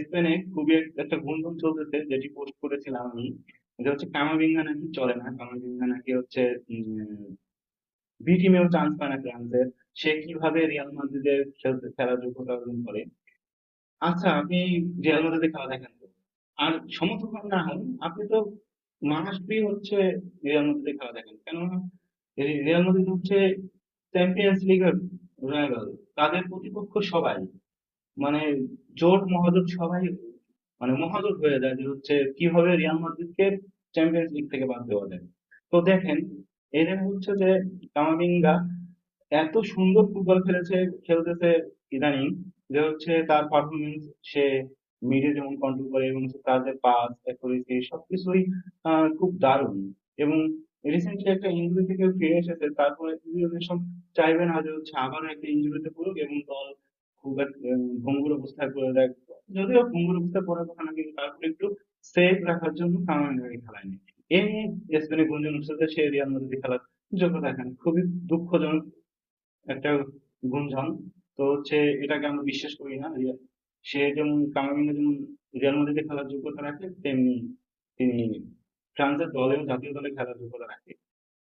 স্পেনে খুবই একটা গুঞ্জন চলতেছে, যেটি পোস্ট করেছিলাম আমি। যে হচ্ছে কামাভিঙ্গা নাকি চলে না, কামাভিঙ্গা নাকি হচ্ছে বি টিমেও চান্স পায় না ফ্রান্সের। সে কিভাবে রিয়াল মাদ্রিদে খেলার যোগ্যতা অর্জন করে। আচ্ছা, আপনি রিয়াল মাদ্রিদে খেলা দেখেন তো? আর সমর্থক না হন, আপনি তো মাস্টবি হচ্ছে রিয়াল মাদ্রিদে খেলা দেখেন, কেননা এই রিয়াল মাদ্রিদ হচ্ছে চ্যাম্পিয়ন্স লিগের রাইভাল। তাদের প্রতিপক্ষ সবাই, মানে জোট মহাজোট সবাই, মানে মহাজোট হয়ে যায় যে হচ্ছে কিভাবে রিয়াল মাদ্রিদকে চ্যাম্পিয়ন্স লিগ থেকে বাদ দেওয়া যায়। তো দেখেন, এদের হচ্ছে যে কামাভিঙ্গা এত সুন্দর ফুটবল খেলতেছে ইদানিং, যে হচ্ছে তার পারফরমেন্স, সে মিডে যেমন কন্ট্রোল করে এবং তার যে পাস অ্যাকুরেসি সবকিছুই খুব দারুণ। এবং রিসেন্টলি একটা ইনজুরি থেকে ফিরে এসেছে, তারপরে তিনি সব চাইবে না যে হচ্ছে আবারও একটা ইনজুরিতে পড়ুক এবং দল খুব ভঙ্গুর অবস্থায় পড়ে যায়। যদিও ভঙ্গুর অবস্থায় পড়ার কথা না, কিন্তু তারপরে একটু সেফ রাখার জন্য কামাভিঙ্গাকে খেলায় নি। এই নিয়ে স্পেনে গুঞ্জন উঠছে যে সে রিয়াল মাদ্রিদে খেলার যোগ্যতা রাখেন। খুবই দুঃখজনক একটা গুঞ্জন। তো হচ্ছে এটাকে আমরা বিশ্বাস করি না। সে যেমন কামাভিঙ্গা যেমন রিয়াল মাদ্রিদে খেলার যোগ্যতা রাখে, তেমনি তিনি ফ্রান্সের দলেও, জাতীয় দলে খেলার যোগ্যতা রাখে।